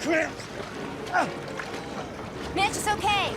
Mitch, it's okay.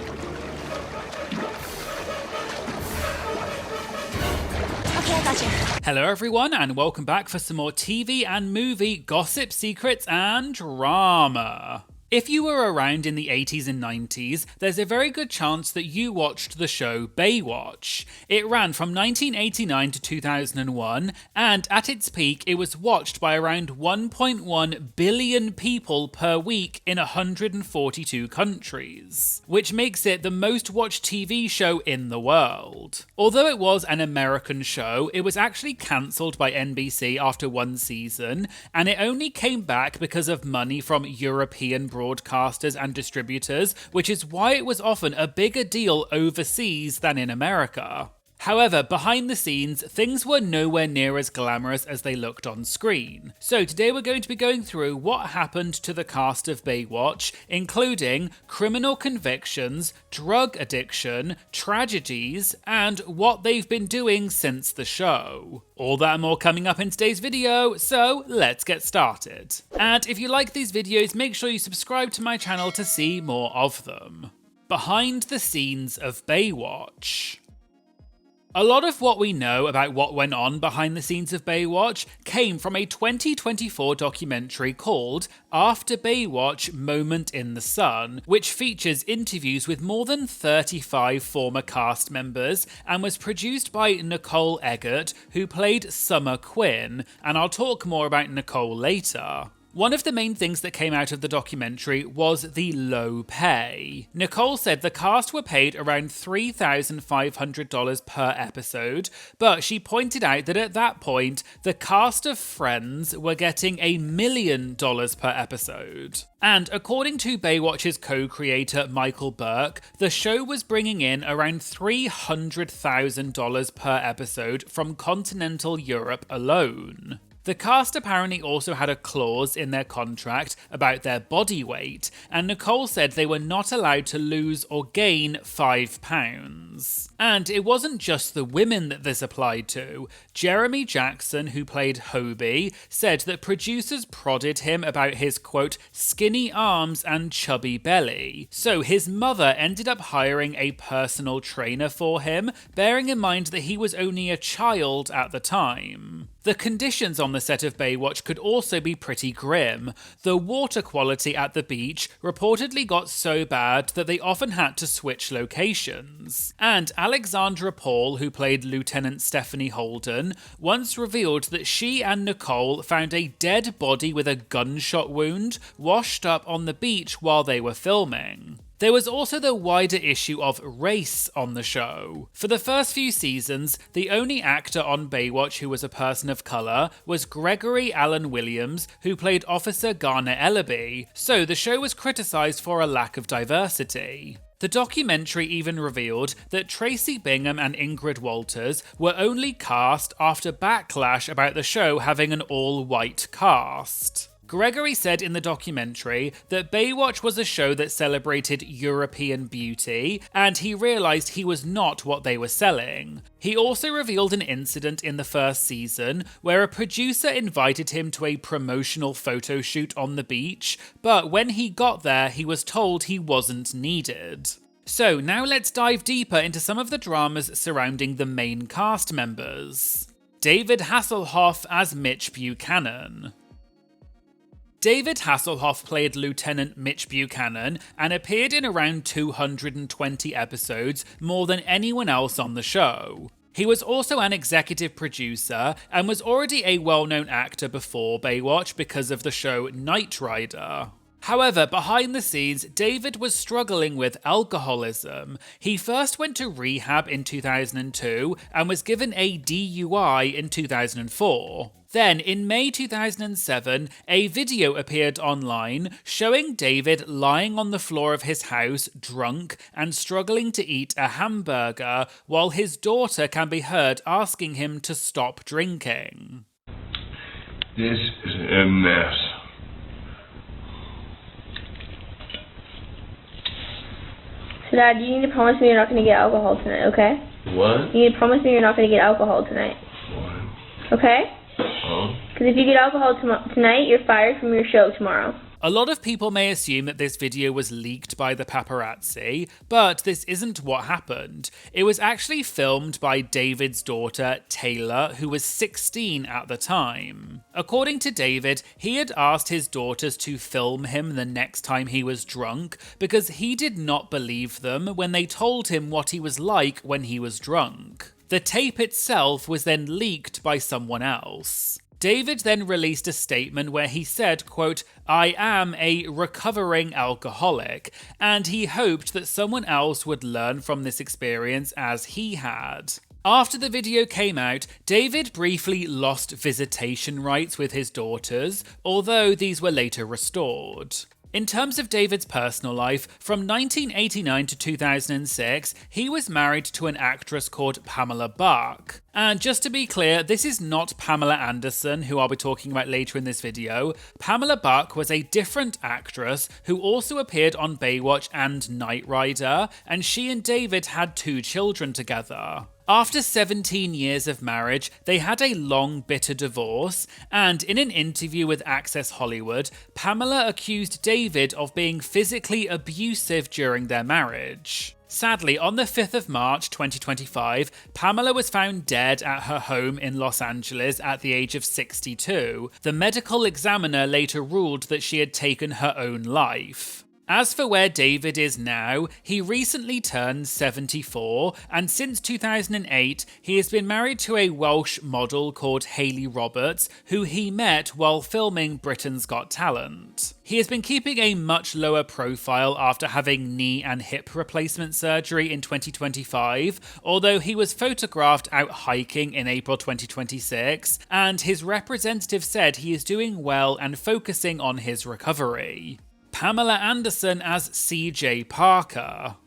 Okay, I got you. Hello everyone, and welcome back for some more TV and movie gossip, secrets, and drama. If you were around in the 80s and 90s, there's a very good chance that you watched the show Baywatch. It ran from 1989 to 2001, and at its peak, it was watched by around 1.1 billion people per week in 142 countries, which makes it the most watched TV show in the world. Although it was an American show, it was actually cancelled by NBC after one season, and it only came back because of money from European broadcasters and distributors, which is why it was often a bigger deal overseas than in America. However, behind the scenes, things were nowhere near as glamorous as they looked on screen. So today we're going to be going through what happened to the cast of Baywatch, including criminal convictions, drug addiction, tragedies, and what they've been doing since the show. All that and more coming up in today's video, so let's get started. And if you like these videos, make sure you subscribe to my channel to see more of them. Behind the scenes of Baywatch. A lot of what we know about what went on behind the scenes of Baywatch came from a 2024 documentary called After Baywatch: Moment in the Sun, which features interviews with more than 35 former cast members and was produced by Nicole Eggert, who played Summer Quinn, and I'll talk more about Nicole later. One of the main things that came out of the documentary was the low pay. Nicole said the cast were paid around $3,500 per episode, but she pointed out that at that point, the cast of Friends were getting $1 million per episode. And according to Baywatch's co-creator Michael Burke, the show was bringing in around $300,000 per episode from continental Europe alone. The cast apparently also had a clause in their contract about their body weight, and Nicole said they were not allowed to lose or gain 5 pounds. And it wasn't just the women that this applied to. Jeremy Jackson, who played Hobie, said that producers prodded him about his, quote, skinny arms and chubby belly. So his mother ended up hiring a personal trainer for him, bearing in mind that he was only a child at the time. The conditions on the set of Baywatch could also be pretty grim. The water quality at the beach reportedly got so bad that they often had to switch locations. And Alexandra Paul, who played Lieutenant Stephanie Holden, once revealed that she and Nicole found a dead body with a gunshot wound washed up on the beach while they were filming. There was also the wider issue of race on the show. For the first few seasons, the only actor on Baywatch who was a person of colour was Gregory Allen Williams, who played Officer Garner Ellaby, so the show was criticised for a lack of diversity. The documentary even revealed that Tracy Bingham and Ingrid Walters were only cast after backlash about the show having an all-white cast. Gregory said in the documentary that Baywatch was a show that celebrated European beauty, and he realised he was not what they were selling. He also revealed an incident in the first season where a producer invited him to a promotional photo shoot on the beach, but when he got there, he was told he wasn't needed. So now let's dive deeper into some of the dramas surrounding the main cast members. David Hasselhoff as Mitch Buchannon. David Hasselhoff played Lieutenant Mitch Buchannon and appeared in around 220 episodes, more than anyone else on the show. He was also an executive producer and was already a well-known actor before Baywatch because of the show Knight Rider. However, behind the scenes, David was struggling with alcoholism. He first went to rehab in 2002 and was given a DUI in 2004. Then, in May 2007, a video appeared online showing David lying on the floor of his house, drunk, and struggling to eat a hamburger, while his daughter can be heard asking him to stop drinking. This is a mess. So Dad, you need to promise me you're not going to get alcohol tonight, okay? What? You need to promise me you're not going to get alcohol tonight. What? Okay? Oh. Because if you get alcohol tonight, you're fired from your show tomorrow. A lot of people may assume that this video was leaked by the paparazzi, but this isn't what happened. It was actually filmed by David's daughter, Taylor, who was 16 at the time. According to David, he had asked his daughters to film him the next time he was drunk because he did not believe them when they told him what he was like when he was drunk. The tape itself was then leaked by someone else. David then released a statement where he said, quote, "I am a recovering alcoholic," and he hoped that someone else would learn from this experience as he had. After the video came out, David briefly lost visitation rights with his daughters, although these were later restored. In terms of David's personal life, from 1989 to 2006, he was married to an actress called Pamela Buck. And just to be clear, this is not Pamela Anderson, who I'll be talking about later in this video. Pamela Buck was a different actress who also appeared on Baywatch and Knight Rider, and she and David had 2 children together. After 17 years of marriage, they had a long, bitter divorce, and in an interview with Access Hollywood, Pamela accused David of being physically abusive during their marriage. Sadly, on the 5th of March 2025, Pamela was found dead at her home in Los Angeles at the age of 62. The medical examiner later ruled that she had taken her own life. As for where David is now, he recently turned 74, and since 2008, he has been married to a Welsh model called Hayley Roberts, who he met while filming Britain's Got Talent. He has been keeping a much lower profile after having knee and hip replacement surgery in 2025, although he was photographed out hiking in April 2026, and his representative said he is doing well and focusing on his recovery. Pamela Anderson as CJ Parker.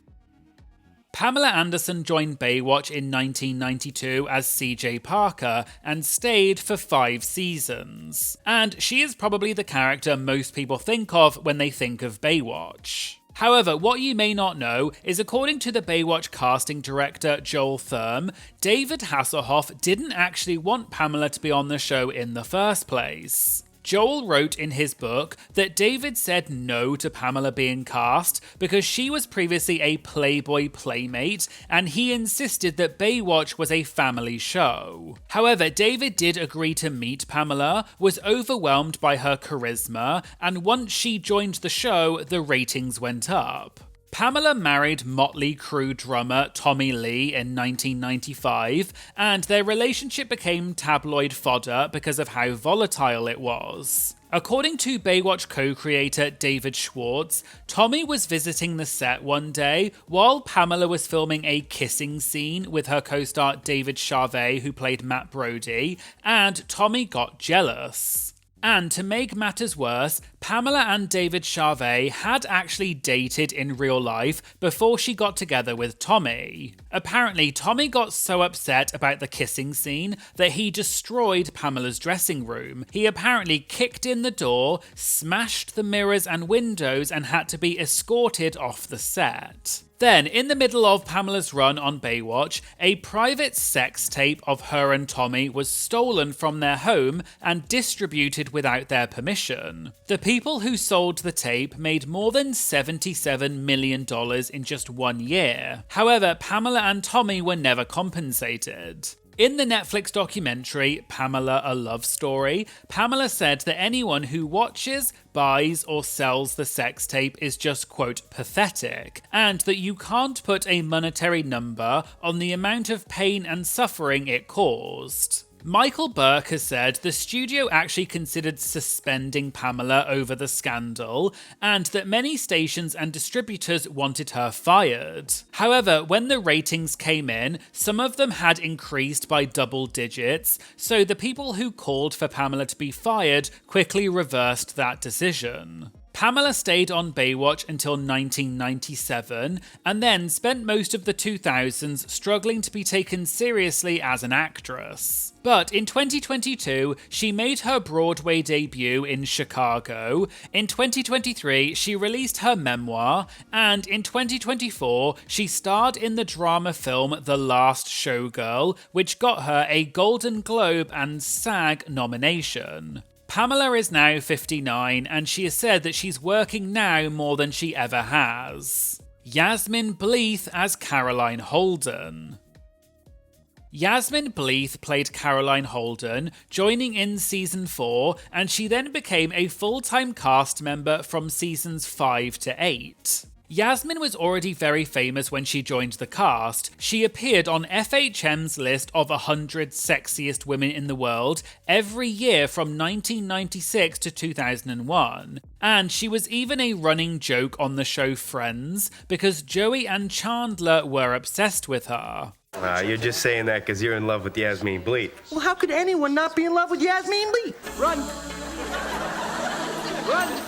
Pamela Anderson joined Baywatch in 1992 as CJ Parker and stayed for 5 seasons. And she is probably the character most people think of when they think of Baywatch. However, what you may not know is according to the Baywatch casting director Joel Thurm, David Hasselhoff didn't actually want Pamela to be on the show in the first place. Joel wrote in his book that David said no to Pamela being cast because she was previously a Playboy playmate and he insisted that Baywatch was a family show. However, David did agree to meet Pamela, was overwhelmed by her charisma, and once she joined the show, the ratings went up. Pamela married Motley Crue drummer Tommy Lee in 1995, and their relationship became tabloid fodder because of how volatile it was. According to Baywatch co-creator David Schwartz, Tommy was visiting the set one day while Pamela was filming a kissing scene with her co-star David Charvet, who played Matt Brody, and Tommy got jealous. And to make matters worse, Pamela and David Charvet had actually dated in real life before she got together with Tommy. Apparently, Tommy got so upset about the kissing scene that he destroyed Pamela's dressing room. He apparently kicked in the door, smashed the mirrors and windows, and had to be escorted off the set. Then, in the middle of Pamela's run on Baywatch, a private sex tape of her and Tommy was stolen from their home and distributed without their permission. The people who sold the tape made more than $77 million in just 1 year. However, Pamela and Tommy were never compensated. In the Netflix documentary, Pamela: A Love Story, Pamela said that anyone who watches, buys, or sells the sex tape is just, quote, pathetic, and that you can't put a monetary number on the amount of pain and suffering it caused. Michael Burke has said the studio actually considered suspending Pamela over the scandal, and that many stations and distributors wanted her fired. However, when the ratings came in, some of them had increased by double digits, so the people who called for Pamela to be fired quickly reversed that decision. Pamela stayed on Baywatch until 1997, and then spent most of the 2000s struggling to be taken seriously as an actress. But in 2022, she made her Broadway debut in Chicago, in 2023 she released her memoir, and in 2024 she starred in the drama film The Last Showgirl, which got her a Golden Globe and SAG nomination. Pamela is now 59 and she has said that she's working now more than she ever has. Yasmine Bleeth as Caroline Holden. Yasmine Bleeth played Caroline Holden, joining in season 4, and she then became a full-time cast member from seasons 5 to 8. Yasmine was already very famous when she joined the cast. She appeared on FHM's list of 100 sexiest women in the world every year from 1996 to 2001. And she was even a running joke on the show Friends, because Joey and Chandler were obsessed with her. You're just saying that because you're in love with Yasmine Bleeth. Well, how could anyone not be in love with Yasmine Bleeth? Run! Run!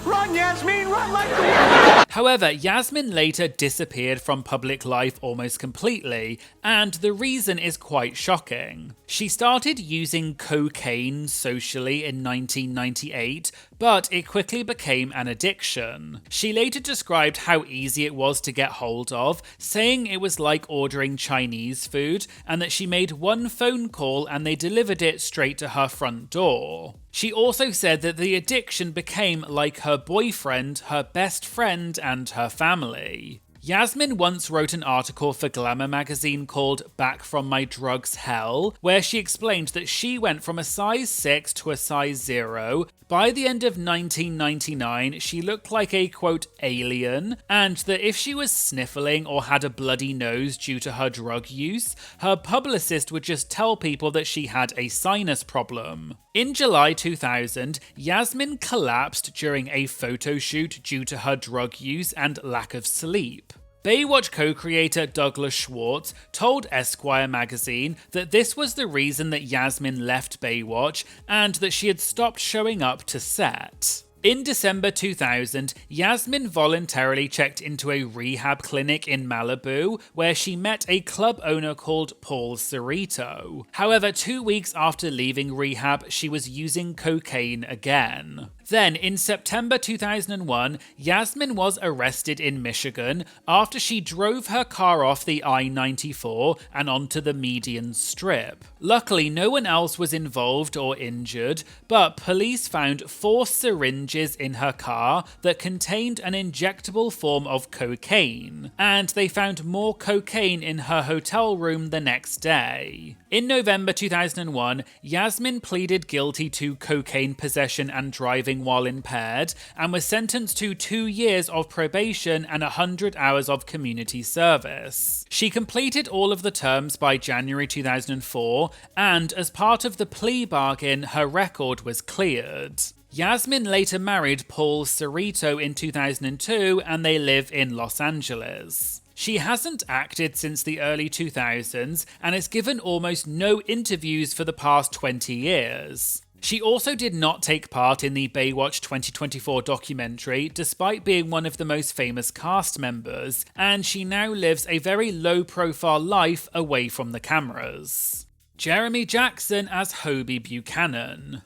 Run, Yasmine! Run like the wind! However, Yasmine later disappeared from public life almost completely, and the reason is quite shocking. She started using cocaine socially in 1998, but it quickly became an addiction. She later described how easy it was to get hold of, saying it was like ordering Chinese food, and that she made one phone call and they delivered it straight to her front door. She also said that the addiction became like her boyfriend, her best friend, and her family. Yasmine once wrote an article for Glamour magazine called Back From My Drugs Hell, where she explained that she went from a size 6 to a size 0. By the end of 1999, she looked like a, quote, alien, and that if she was sniffling or had a bloody nose due to her drug use, her publicist would just tell people that she had a sinus problem. In July 2000, Yasmine collapsed during a photo shoot due to her drug use and lack of sleep. Baywatch co-creator Douglas Schwartz told Esquire magazine that this was the reason that Yasmine left Baywatch and that she had stopped showing up to set. In December 2000, Yasmine voluntarily checked into a rehab clinic in Malibu where she met a club owner called Paul Cerrito. However, 2 weeks after leaving rehab, she was using cocaine again. Then, in September 2001, Yasmine was arrested in Michigan after she drove her car off the I-94 and onto the median strip. Luckily, no one else was involved or injured, but police found 4 syringes in her car that contained an injectable form of cocaine, and they found more cocaine in her hotel room the next day. In November 2001, Yasmine pleaded guilty to cocaine possession and driving while impaired, and was sentenced to 2 years of probation and 100 hours of community service. She completed all of the terms by January 2004, and as part of the plea bargain, her record was cleared. Yasmine later married Paul Cerrito in 2002, and they live in Los Angeles. She hasn't acted since the early 2000s and has given almost no interviews for the past 20 years. She also did not take part in the Baywatch 2024 documentary, despite being one of the most famous cast members, and she now lives a very low-profile life away from the cameras. Jeremy Jackson as Hobie Buchannon.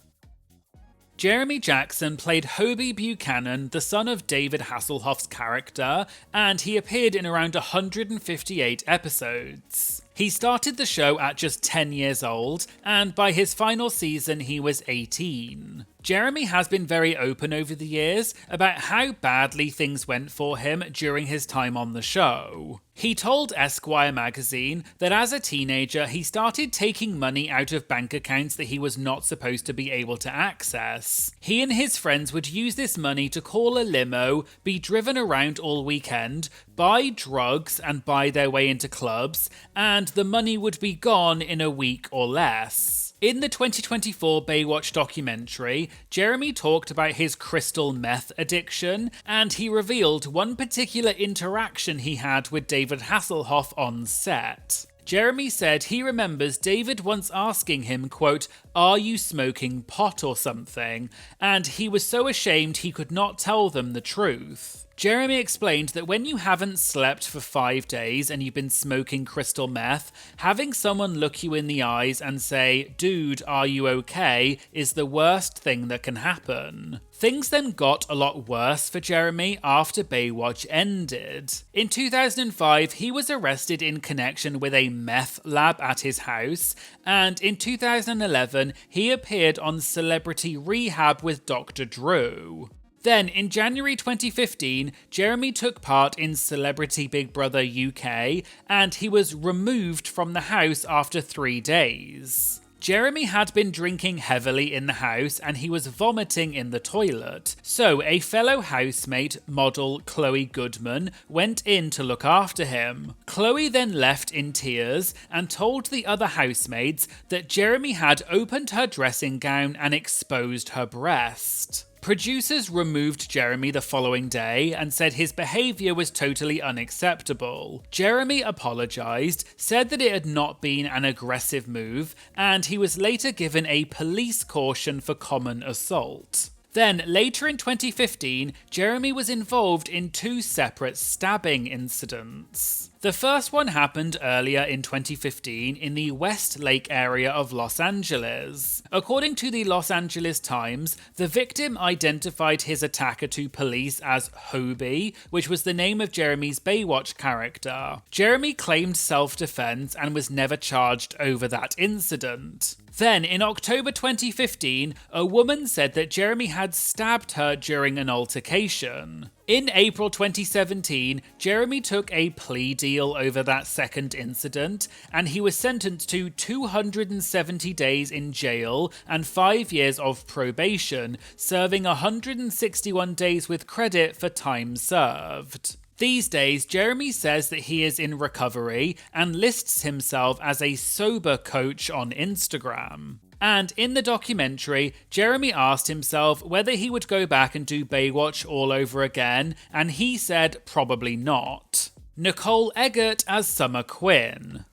Jeremy Jackson played Hobie Buchannon, the son of David Hasselhoff's character, and he appeared in around 158 episodes. He started the show at just 10 years old, and by his final season he was 18. Jeremy has been very open over the years about how badly things went for him during his time on the show. He told Esquire magazine that as a teenager he started taking money out of bank accounts that he was not supposed to be able to access. He and his friends would use this money to call a limo, be driven around all weekend, buy drugs and buy their way into clubs, and the money would be gone in a week or less. In the 2024 Baywatch documentary, Jeremy talked about his crystal meth addiction, and he revealed one particular interaction he had with David Hasselhoff on set. Jeremy said he remembers David once asking him, quote, "Are you smoking pot or something?" And he was so ashamed he could not tell them the truth. Jeremy explained that when you haven't slept for 5 days and you've been smoking crystal meth, having someone look you in the eyes and say, "Dude, are you okay?" is the worst thing that can happen. Things then got a lot worse for Jeremy after Baywatch ended. In 2005, he was arrested in connection with a meth lab at his house, and in 2011, he appeared on Celebrity Rehab with Dr. Drew. Then, in January 2015, Jeremy took part in Celebrity Big Brother UK, and he was removed from the house after 3 days. Jeremy had been drinking heavily in the house and he was vomiting in the toilet, so a fellow housemate, model Chloe Goodman, went in to look after him. Chloe then left in tears and told the other housemates that Jeremy had opened her dressing gown and exposed her breast. Producers removed Jeremy the following day and said his behaviour was totally unacceptable. Jeremy apologised, said that it had not been an aggressive move, and he was later given a police caution for common assault. Then, later in 2015, Jeremy was involved in 2 separate stabbing incidents. The first one happened earlier in 2015 in the Westlake area of Los Angeles. According to the Los Angeles Times, the victim identified his attacker to police as Hobie, which was the name of Jeremy's Baywatch character. Jeremy claimed self-defense and was never charged over that incident. Then, in October 2015, a woman said that Jeremy had stabbed her during an altercation. In April 2017, Jeremy took a plea deal over that second incident, and he was sentenced to 270 days in jail and 5 years of probation, serving 161 days with credit for time served. These days, Jeremy says that he is in recovery and lists himself as a sober coach on Instagram. And in the documentary, Jeremy asked himself whether he would go back and do Baywatch all over again, and he said probably not. Nicole Eggert as Summer Quinn.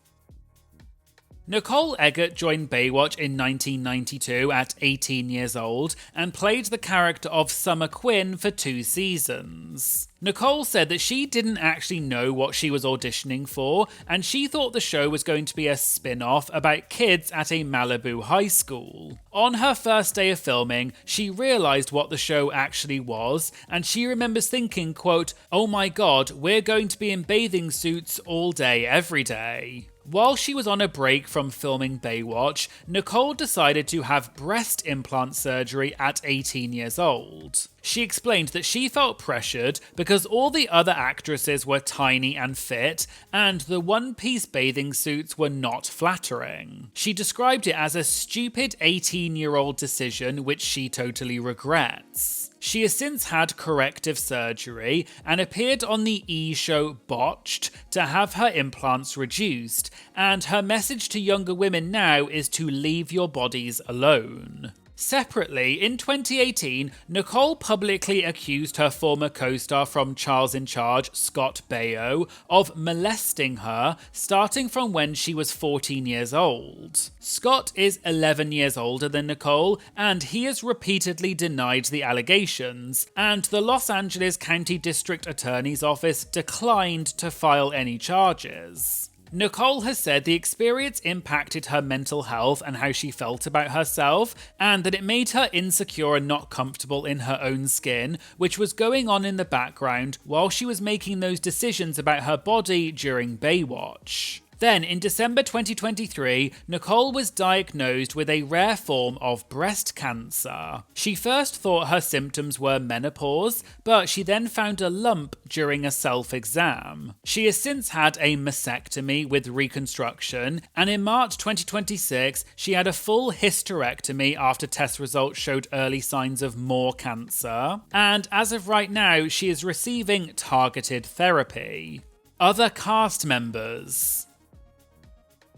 Nicole Eggert joined Baywatch in 1992 at 18 years old and played the character of Summer Quinn for 2 seasons. Nicole said that she didn't actually know what she was auditioning for, and she thought the show was going to be a spin-off about kids at a Malibu high school. On her first day of filming, she realised what the show actually was, and she remembers thinking, quote, "Oh my god, we're going to be in bathing suits all day, every day." While she was on a break from filming Baywatch, Nicole decided to have breast implant surgery at 18 years old. She explained that she felt pressured because all the other actresses were tiny and fit, and the one-piece bathing suits were not flattering. She described it as a stupid 18-year-old decision which she totally regrets. She has since had corrective surgery and appeared on the E! show Botched to have her implants reduced, and her message to younger women now is to leave your bodies alone. Separately, in 2018, Nicole publicly accused her former co-star from Charles in Charge, Scott Baio, of molesting her, starting from when she was 14 years old. Scott is 11 years older than Nicole, and he has repeatedly denied the allegations, and the Los Angeles County District Attorney's Office declined to file any charges. Nicole has said the experience impacted her mental health and how she felt about herself, and that it made her insecure and not comfortable in her own skin, which was going on in the background while she was making those decisions about her body during Baywatch. Then, in December 2023, Nicole was diagnosed with a rare form of breast cancer. She first thought her symptoms were menopause, but she then found a lump during a self-exam. She has since had a mastectomy with reconstruction, and in March 2026, she had a full hysterectomy after test results showed early signs of more cancer. And as of right now, she is receiving targeted therapy. Other cast members.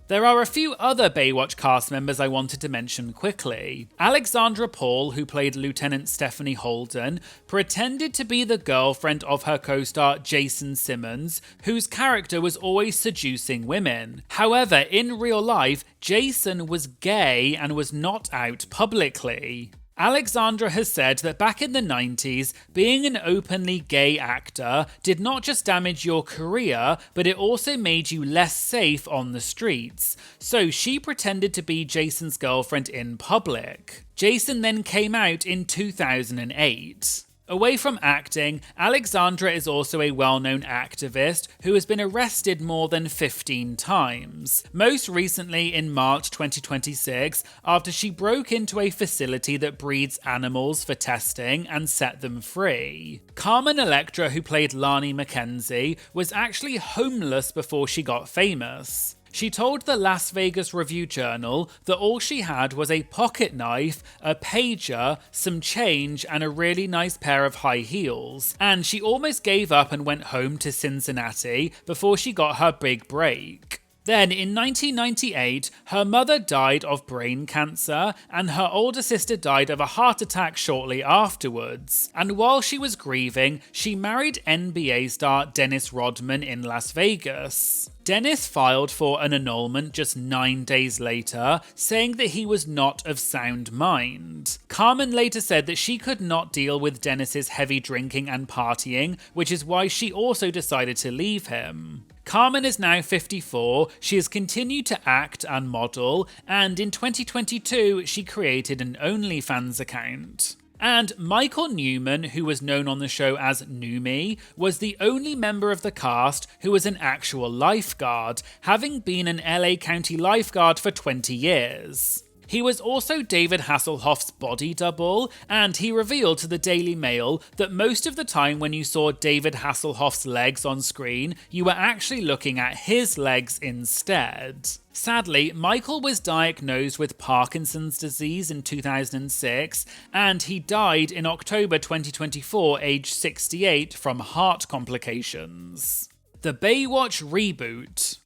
There are a few other Baywatch cast members I wanted to mention quickly. Alexandra Paul, who played Lieutenant Stephanie Holden, pretended to be the girlfriend of her co-star Jason Simmons, whose character was always seducing women. However, in real life, Jason was gay and was not out publicly. Alexandra has said that back in the 90s, being an openly gay actor did not just damage your career, but it also made you less safe on the streets. So she pretended to be Jason's girlfriend in public. Jason then came out in 2008. Away from acting, Alexandra is also a well-known activist who has been arrested more than 15 times. Most recently in March 2026, after she broke into a facility that breeds animals for testing and set them free. Carmen Electra, who played Lani Mackenzie, was actually homeless before she got famous. She told the Las Vegas Review-Journal that all she had was a pocket knife, a pager, some change, and a really nice pair of high heels. And she almost gave up and went home to Cincinnati before she got her big break. Then, in 1998, her mother died of brain cancer, and her older sister died of a heart attack shortly afterwards. And while she was grieving, she married NBA star Dennis Rodman in Las Vegas. Dennis filed for an annulment just 9 days later, saying that he was not of sound mind. Carmen later said that she could not deal with Dennis's heavy drinking and partying, which is why she also decided to leave him. Carmen is now 54, she has continued to act and model, and in 2022 she created an OnlyFans account. And Michael Newman, who was known on the show as Noomi, was the only member of the cast who was an actual lifeguard, having been an LA County lifeguard for 20 years. He was also David Hasselhoff's body double, and he revealed to the Daily Mail that most of the time when you saw David Hasselhoff's legs on screen, you were actually looking at his legs instead. Sadly, Michael was diagnosed with Parkinson's disease in 2006, and he died in October 2024, aged 68, from heart complications. The Baywatch reboot.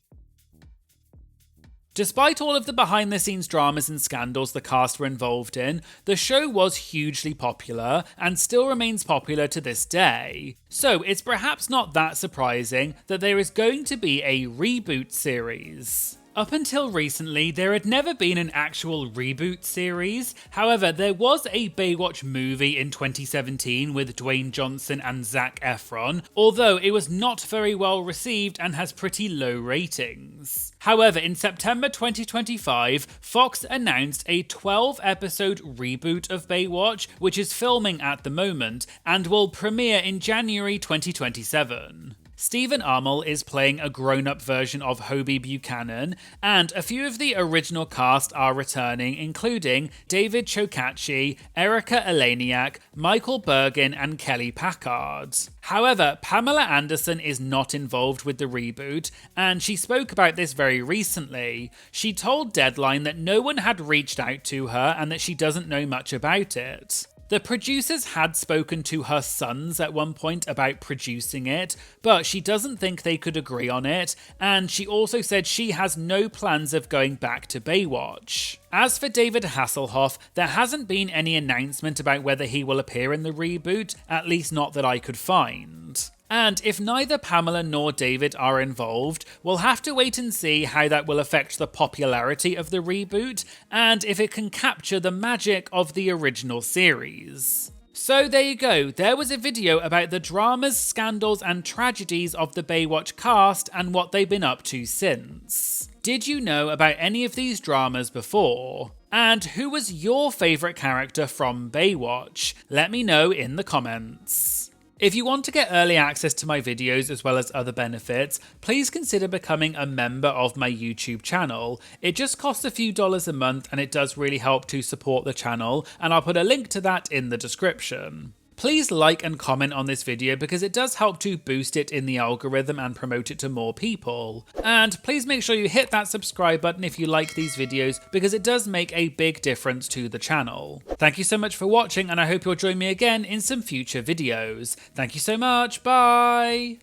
Despite all of the behind-the-scenes dramas and scandals the cast were involved in, the show was hugely popular and still remains popular to this day. So it's perhaps not that surprising that there is going to be a reboot series. Up until recently, there had never been an actual reboot series. However, there was a Baywatch movie in 2017 with Dwayne Johnson and Zac Efron, although it was not very well received and has pretty low ratings. However, in September 2025, Fox announced a 12-episode reboot of Baywatch, which is filming at the moment, and will premiere in January 2027. Stephen Amell is playing a grown-up version of Hobie Buchannon, and a few of the original cast are returning, including David Chokachi, Erica Eleniak, Michael Bergin, and Kelly Packard. However, Pamela Anderson is not involved with the reboot, and she spoke about this very recently. She told Deadline that no one had reached out to her and that she doesn't know much about it. The producers had spoken to her sons at one point about producing it, but she doesn't think they could agree on it, and she also said she has no plans of going back to Baywatch. As for David Hasselhoff, there hasn't been any announcement about whether he will appear in the reboot, at least not that I could find. And if neither Pamela nor David are involved, we'll have to wait and see how that will affect the popularity of the reboot, and if it can capture the magic of the original series. So there you go, there was a video about the dramas, scandals and tragedies of the Baywatch cast and what they've been up to since. Did you know about any of these dramas before? And who was your favourite character from Baywatch? Let me know in the comments. If you want to get early access to my videos as well as other benefits, please consider becoming a member of my YouTube channel. It just costs a few dollars a month and it does really help to support the channel, and I'll put a link to that in the description. Please like and comment on this video because it does help to boost it in the algorithm and promote it to more people. And please make sure you hit that subscribe button if you like these videos because it does make a big difference to the channel. Thank you so much for watching, and I hope you'll join me again in some future videos. Thank you so much, bye!